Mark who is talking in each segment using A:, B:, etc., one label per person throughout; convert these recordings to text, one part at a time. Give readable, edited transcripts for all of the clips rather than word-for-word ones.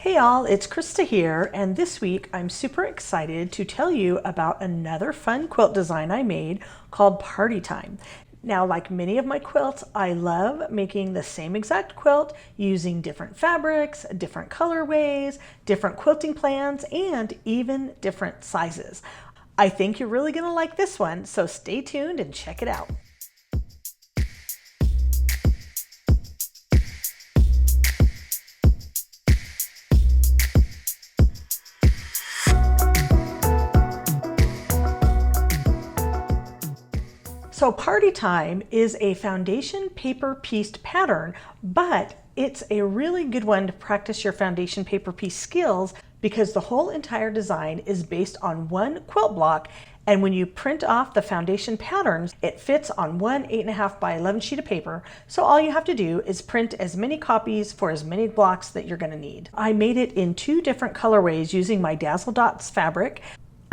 A: Hey all, it's Krista here, and this week I'm super excited to tell you about another fun quilt design I made called Party Time. Now, like many of my quilts, I love making the same exact quilt using different fabrics, different colorways, different quilting plans, and even different sizes. I think you're really going to like this one, so stay tuned and check it out. So Party Time is a foundation paper pieced pattern, but it's a really good one to practice your foundation paper piece skills because the whole entire design is based on one quilt block, and when you print off the foundation patterns, it fits on one 8.5 by 11 sheet of paper. So all you have to do is print as many copies for as many blocks that you're going to need. I made it in 2 different colorways using my Dazzle Dots fabric.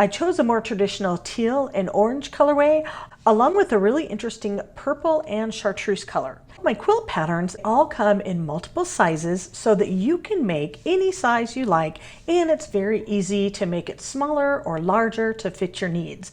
A: I chose a more traditional teal and orange colorway, along with a really interesting purple and chartreuse color. My quilt patterns all come in multiple sizes so that you can make any size you like, and it's very easy to make it smaller or larger to fit your needs.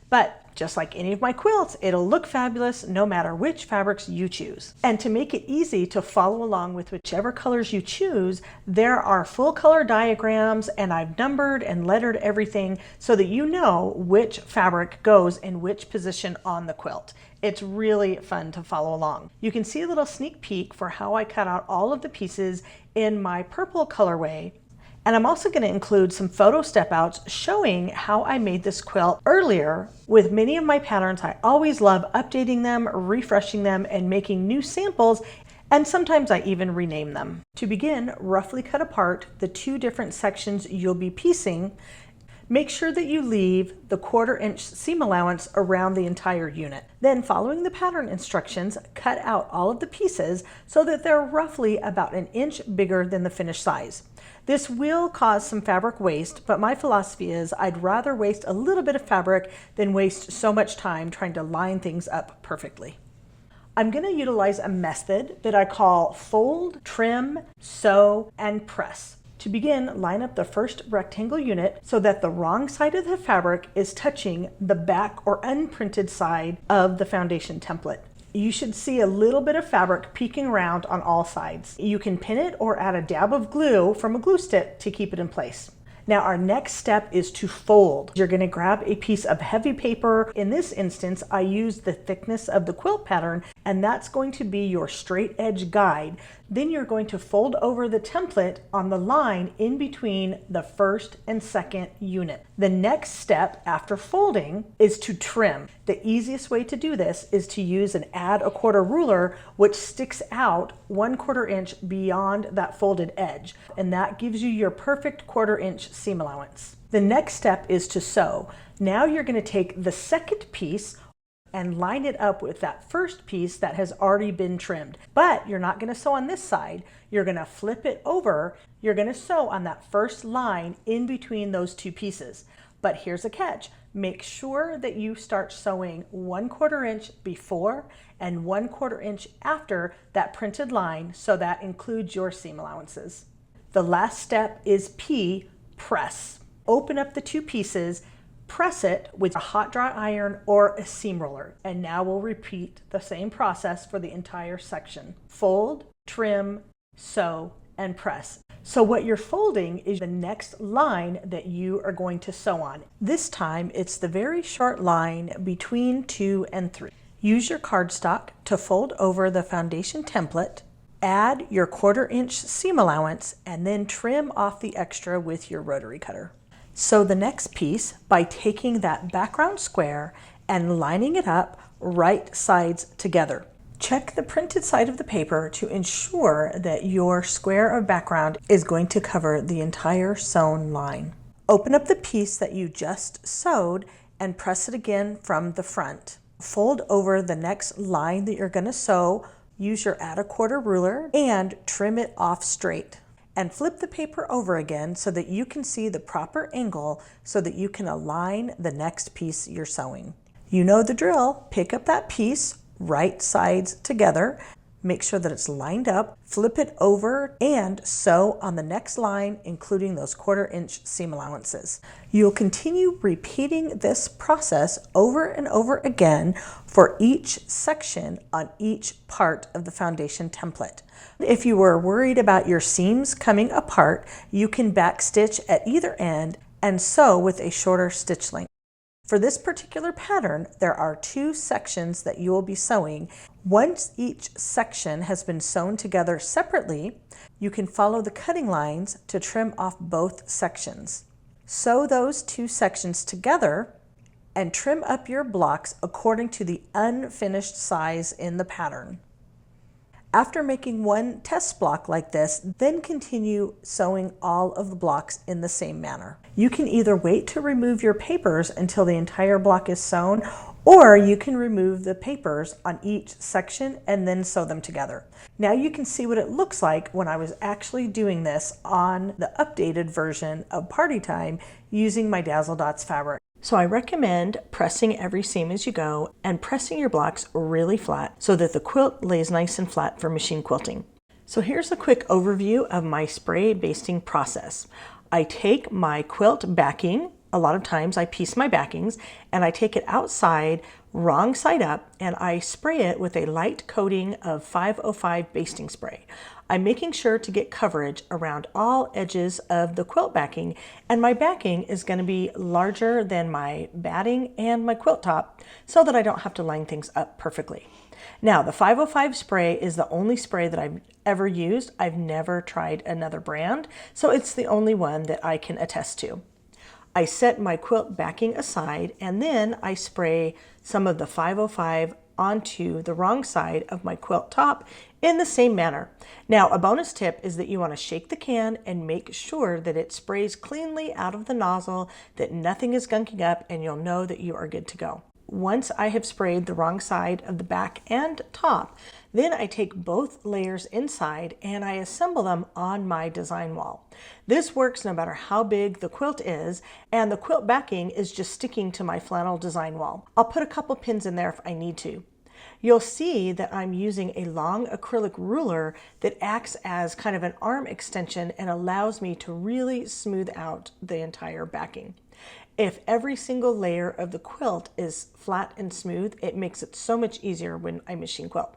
A: But just like any of my quilts, it'll look fabulous no matter which fabrics you choose. And to make it easy to follow along with whichever colors you choose, there are full color diagrams, and I've numbered and lettered everything so that you know which fabric goes in which position on the quilt. It's really fun to follow along. You can see a little sneak peek for how I cut out all of the pieces in my purple colorway. And I'm also going to include some photo step outs showing how I made this quilt earlier. With many of my patterns, I always love updating them, refreshing them, and making new samples, and sometimes I even rename them. To begin, roughly cut apart the 2 different sections you'll be piecing. Make sure that you leave the 1/4 inch seam allowance around the entire unit. Then, following the pattern instructions, cut out all of the pieces so that they're roughly about 1 inch bigger than the finished size. This will cause some fabric waste, but my philosophy is I'd rather waste a little bit of fabric than waste so much time trying to line things up perfectly. I'm going to utilize a method that I call fold, trim, sew, and press. To begin, line up the first rectangle unit so that the wrong side of the fabric is touching the back or unprinted side of the foundation template. You should see a little bit of fabric peeking around on all sides. You can pin it or add a dab of glue from a glue stick to keep it in place. Now our next step is to fold. You're going to grab a piece of heavy paper. In this instance, I used the thickness of the quilt pattern, and that's going to be your straight edge guide. Then you're going to fold over the template on the line in between the first and second unit. The next step after folding is to trim. The easiest way to do this is to use an add 1/4 ruler, which sticks out 1/4 inch beyond that folded edge, and that gives you your perfect 1/4 inch seam allowance. The next step is to sew. Now you're going to take the second piece and line it up with that first piece that has already been trimmed. But you're not going to sew on this side. You're going to flip it over. You're going to sew on that first line in between those 2 pieces. But here's a catch. Make sure that you start sewing 1/4 inch before and 1/4 inch after that printed line, so that includes your seam allowances. The last step is P, press. Open up the 2 pieces, press it with a hot dry iron or a seam roller. And now we'll repeat the same process for the entire section. Fold, trim, sew, and press. So what you're folding is the next line that you are going to sew on. This time it's the very short line between 2 and 3. Use your cardstock to fold over the foundation template, add your 1/4 inch seam allowance, and then trim off the extra with your rotary cutter. Sew the next piece by taking that background square and lining it up right sides together. Check the printed side of the paper to ensure that your square of background is going to cover the entire sewn line. Open up the piece that you just sewed and press it again from the front. Fold over the next line that you're going to sew, use your add 1/4 ruler, and trim it off straight. And flip the paper over again so that you can see the proper angle so that you can align the next piece you're sewing. You know the drill. Pick up that piece, right sides together, make sure that it's lined up, flip it over, and sew on the next line, including those 1/4-inch seam allowances. You'll continue repeating this process over and over again for each section on each part of the foundation template. If you were worried about your seams coming apart, you can backstitch at either end and sew with a shorter stitch length. For this particular pattern, there are 2 sections that you will be sewing. Once each section has been sewn together separately, you can follow the cutting lines to trim off both sections. Sew those 2 sections together and trim up your blocks according to the unfinished size in the pattern. After making one test block like this, then continue sewing all of the blocks in the same manner. You can either wait to remove your papers until the entire block is sewn, or you can remove the papers on each section and then sew them together. Now you can see what it looks like when I was actually doing this on the updated version of Party Time using my Dazzle Dots fabric. So I recommend pressing every seam as you go and pressing your blocks really flat so that the quilt lays nice and flat for machine quilting. So here's a quick overview of my spray basting process. I take my quilt backing, a lot of times I piece my backings, and I take it outside, wrong side up, and I spray it with a light coating of 505 basting spray. I'm making sure to get coverage around all edges of the quilt backing, and my backing is going to be larger than my batting and my quilt top so that I don't have to line things up perfectly. Now, the 505 spray is the only spray that I've ever used. I've never tried another brand, so it's the only one that I can attest to. I set my quilt backing aside, and then I spray some of the 505 onto the wrong side of my quilt top in the same manner. Now, a bonus tip is that you want to shake the can and make sure that it sprays cleanly out of the nozzle, that nothing is gunking up, and you'll know that you are good to go. Once I have sprayed the wrong side of the back and top, then I take both layers inside and I assemble them on my design wall. This works no matter how big the quilt is, and the quilt backing is just sticking to my flannel design wall. I'll put a couple pins in there if I need to. You'll see that I'm using a long acrylic ruler that acts as kind of an arm extension and allows me to really smooth out the entire backing. If every single layer of the quilt is flat and smooth, it makes it so much easier when I machine quilt.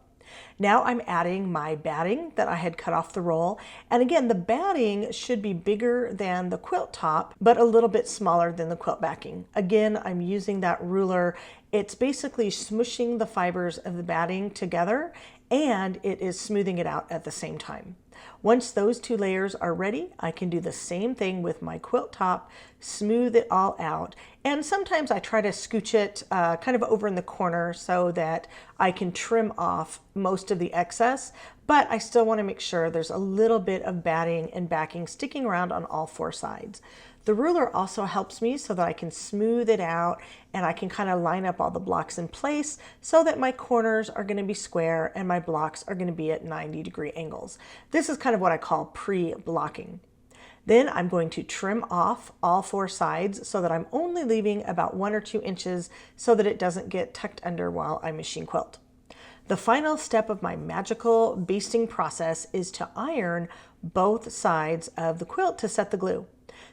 A: Now I'm adding my batting that I had cut off the roll. And again, the batting should be bigger than the quilt top, but a little bit smaller than the quilt backing. Again, I'm using that ruler. It's basically smushing the fibers of the batting together, and it is smoothing it out at the same time. Once those 2 layers are ready, I can do the same thing with my quilt top, smooth it all out. And sometimes I try to scooch it kind of over in the corner so that I can trim off most of the excess, but I still want to make sure there's a little bit of batting and backing sticking around on all 4 sides. The ruler also helps me so that I can smooth it out and I can kind of line up all the blocks in place so that my corners are going to be square and my blocks are going to be at 90-degree angles. This is kind of what I call pre-blocking. Then I'm going to trim off all 4 sides so that I'm only leaving about 1 or 2 inches so that it doesn't get tucked under while I machine quilt. The final step of my magical basting process is to iron both sides of the quilt to set the glue.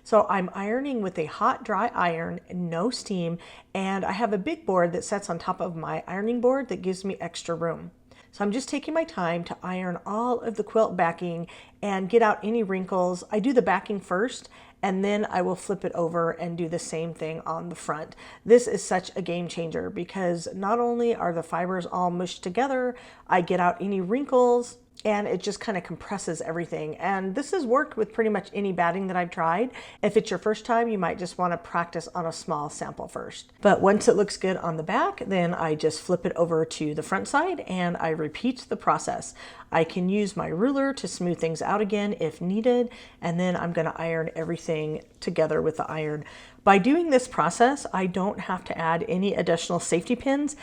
A: So I'm ironing with a hot, dry iron, no steam, and I have a big board that sits on top of my ironing board that gives me extra room. So I'm just taking my time to iron all of the quilt backing and get out any wrinkles. I do the backing first, and then I will flip it over and do the same thing on the front. This is such a game changer because not only are the fibers all mushed together, I get out any wrinkles, and it just kind of compresses everything. And this has worked with pretty much any batting that I've tried. If it's your first time, you might just want to practice on a small sample first. But once it looks good on the back, then I just flip it over to the front side and I repeat the process. I can use my ruler to smooth things out again if needed, and then I'm going to iron everything together with the iron. By doing this process, I don't have to add any additional safety pins.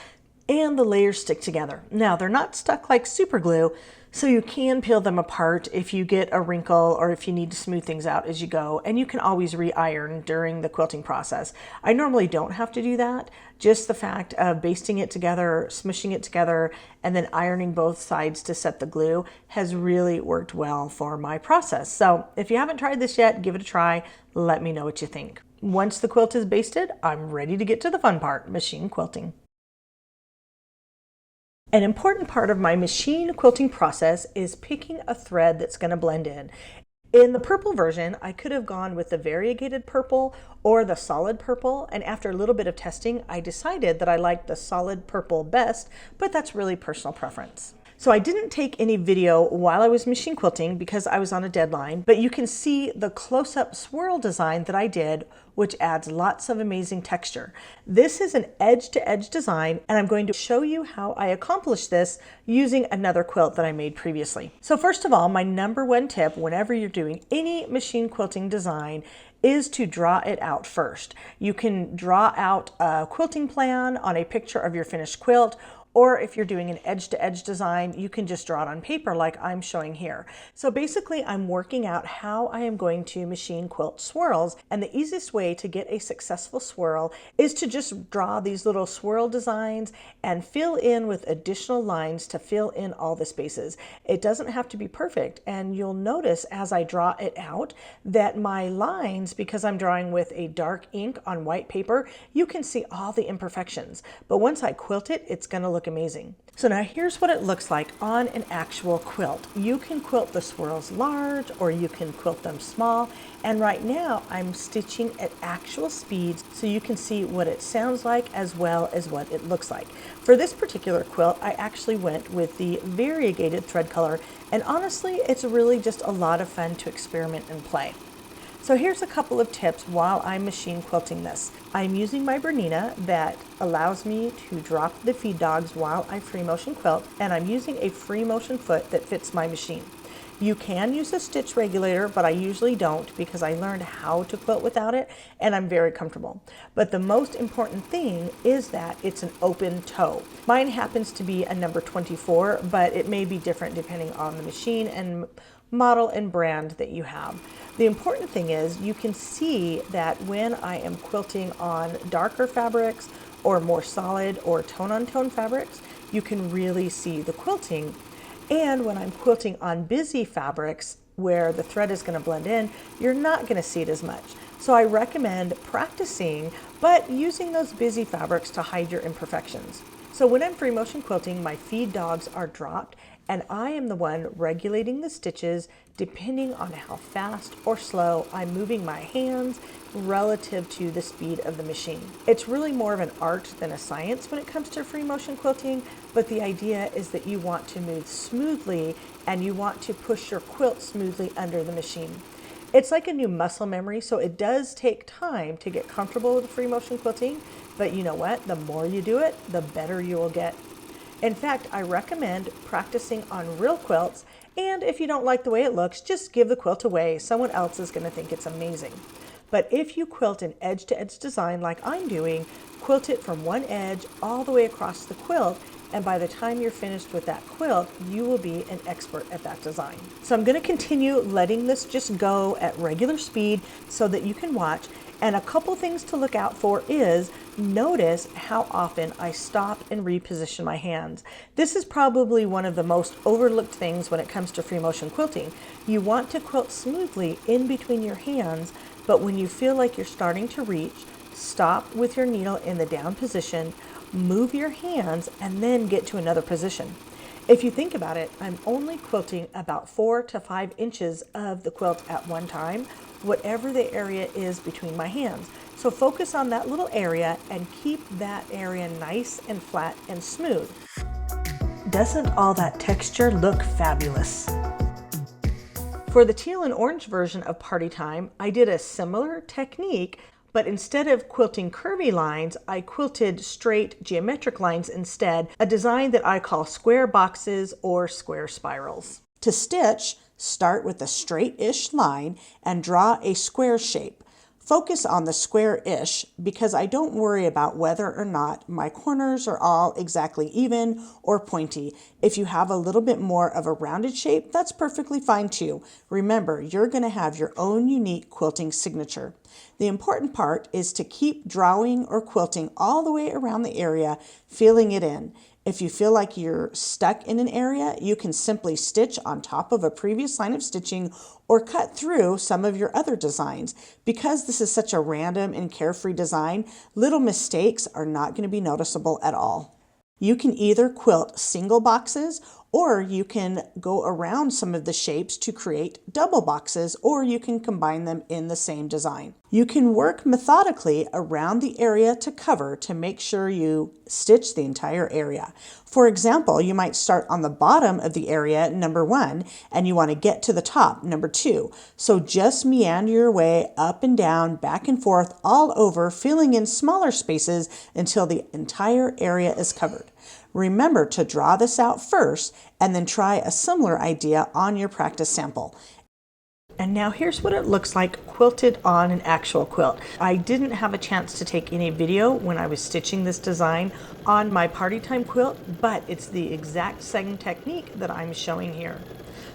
A: and the layers stick together. Now, they're not stuck like super glue, so you can peel them apart if you get a wrinkle or if you need to smooth things out as you go, and you can always re-iron during the quilting process. I normally don't have to do that. Just the fact of basting it together, smushing it together, and then ironing both sides to set the glue has really worked well for my process. So if you haven't tried this yet, give it a try. Let me know what you think. Once the quilt is basted, I'm ready to get to the fun part, machine quilting. An important part of my machine quilting process is picking a thread that's going to blend in. In the purple version, I could have gone with the variegated purple or the solid purple, and after a little bit of testing, I decided that I liked the solid purple best, but that's really personal preference. So I didn't take any video while I was machine quilting because I was on a deadline, but you can see the close-up swirl design that I did, which adds lots of amazing texture. This is an edge-to-edge design, and I'm going to show you how I accomplished this using another quilt that I made previously. So first of all, my number one tip whenever you're doing any machine quilting design is to draw it out first. You can draw out a quilting plan on a picture of your finished quilt, or if you're doing an edge-to-edge design, you can just draw it on paper like I'm showing here. So basically, I'm working out how I am going to machine quilt swirls, and the easiest way to get a successful swirl is to just draw these little swirl designs and fill in with additional lines to fill in all the spaces. It doesn't have to be perfect, and you'll notice as I draw it out that my lines, because I'm drawing with a dark ink on white paper, you can see all the imperfections. But once I quilt it, it's going to look amazing. So now here's what it looks like on an actual quilt. You can quilt the swirls large or you can quilt them small, and right now I'm stitching at actual speeds so you can see what it sounds like as well as what it looks like. For this particular quilt, I actually went with the variegated thread color, and honestly it's really just a lot of fun to experiment and play. So here's a couple of tips while I'm machine quilting this. I'm using my Bernina that allows me to drop the feed dogs while I free motion quilt, and I'm using a free motion foot that fits my machine. You can use a stitch regulator, but I usually don't because I learned how to quilt without it and I'm very comfortable. But the most important thing is that it's an open toe. Mine happens to be a number 24, but it may be different depending on the machine and model and brand that you have. The important thing is you can see that when I am quilting on darker fabrics or more solid or tone-on-tone fabrics, you can really see the quilting. And when I'm quilting on busy fabrics where the thread is going to blend in, you're not going to see it as much. So I recommend practicing, but using those busy fabrics to hide your imperfections. So when I'm free motion quilting, my feed dogs are dropped, and I am the one regulating the stitches depending on how fast or slow I'm moving my hands relative to the speed of the machine. It's really more of an art than a science when it comes to free motion quilting, but the idea is that you want to move smoothly and you want to push your quilt smoothly under the machine. It's like a new muscle memory, so it does take time to get comfortable with free motion quilting, but you know what? The more you do it, the better you will get. In fact, I recommend practicing on real quilts, and if you don't like the way it looks, just give the quilt away. Someone else is going to think it's amazing. But if you quilt an edge-to-edge design like I'm doing, quilt it from one edge all the way across the quilt, and by the time you're finished with that quilt, you will be an expert at that design. So I'm going to continue letting this just go at regular speed so that you can watch. And a couple things to look out for is notice how often I stop and reposition my hands. This is probably one of the most overlooked things when it comes to free motion quilting. You want to quilt smoothly in between your hands, but when you feel like you're starting to reach, stop with your needle in the down position, move your hands, and then get to another position. If you think about it, I'm only quilting about 4 to 5 inches of the quilt at one time, whatever the area is between my hands. So focus on that little area and keep that area nice and flat and smooth. Doesn't all that texture look fabulous? For the teal and orange version of Party Time, I did a similar technique, but instead of quilting curvy lines, I quilted straight geometric lines instead, a design that I call square boxes or square spirals. To stitch, start with a straight-ish line and draw a square shape.
B: focus on the square-ish because I don't worry about whether or not my corners are all exactly even or pointy. If you have a little bit more of a rounded shape, that's perfectly fine too. Remember, you're going to have your own unique quilting signature. The important part is to keep drawing or quilting all the way around the area, filling it in. If you feel like you're stuck in an area, you can simply stitch on top of a previous line of stitching or cut through some of your other designs. Because this is such a random and carefree design, little mistakes are not going to be noticeable at all. You can either quilt single boxes, or you can go around some of the shapes to create double boxes, or you can combine them in the same design. You can work methodically around the area to cover to make sure you stitch the entire area. For example, you might start on the bottom of the area, number 1, and you want to get to the top, number 2. So just meander your way up and down, back and forth, all over, filling in smaller spaces until the entire area is covered. Remember to draw this out first and then try a similar idea on your practice sample.
A: And now here's what it looks like quilted on an actual quilt. I didn't have a chance to take any video when I was stitching this design on my party time quilt, but it's the exact same technique that I'm showing here.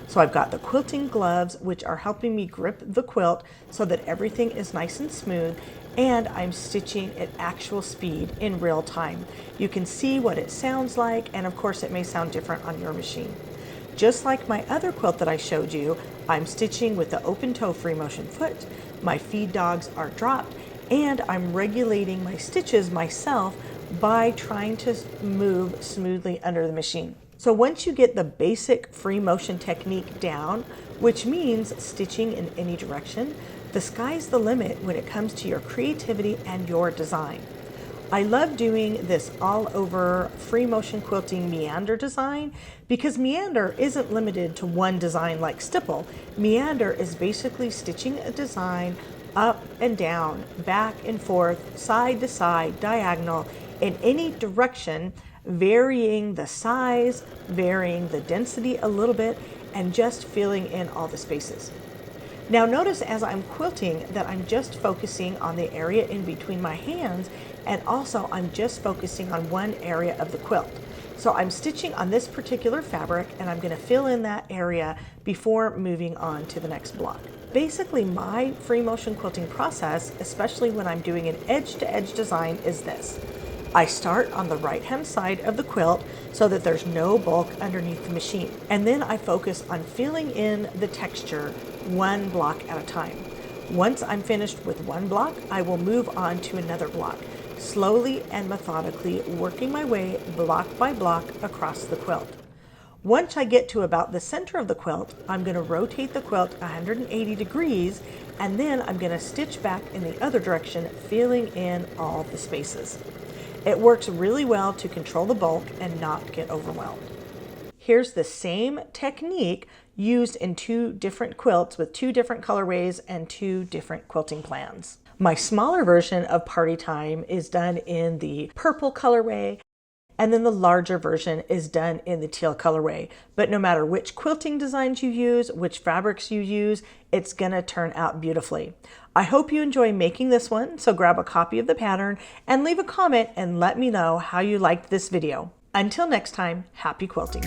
A: So I've got the quilting gloves, which are helping me grip the quilt so that everything is nice and smooth, and I'm stitching at actual speed in real time. You can see what it sounds like, and of course it may sound different on your machine. Just like my other quilt that I showed you, I'm stitching with the open toe free motion foot, my feed dogs are dropped, and I'm regulating my stitches myself by trying to move smoothly under the machine. So once you get the basic free motion technique down, which means stitching in any direction, the sky's the limit when it comes to your creativity and your design. I love doing this all over free motion quilting meander design because meander isn't limited to one design like stipple. Meander is basically stitching a design up and down, back and forth, side to side, diagonal, in any direction, varying the size, varying the density a little bit, and just filling in all the spaces. Now notice as I'm quilting that I'm just focusing on the area in between my hands, and also I'm just focusing on one area of the quilt. So I'm stitching on this particular fabric and I'm going to fill in that area before moving on to the next block. Basically my free motion quilting process, especially when I'm doing an edge-to-edge design, is this. I start on the right-hand side of the quilt so that there's no bulk underneath the machine. And then I focus on filling in the texture one block at a time. Once I'm finished with one block, I will move on to another block, slowly and methodically working my way block by block across the quilt. Once I get to about the center of the quilt, I'm going to rotate the quilt 180 degrees, and then I'm going to stitch back in the other direction, filling in all the spaces. It works really well to control the bulk and not get overwhelmed. Here's the same technique used in 2 different quilts with 2 different colorways and 2 different quilting plans. My smaller version of Party Time is done in the purple colorway, and then the larger version is done in the teal colorway. But no matter which quilting designs you use, which fabrics you use, it's gonna turn out beautifully. I hope you enjoy making this one, so grab a copy of the pattern and leave a comment and let me know how you liked this video. Until next time, happy quilting.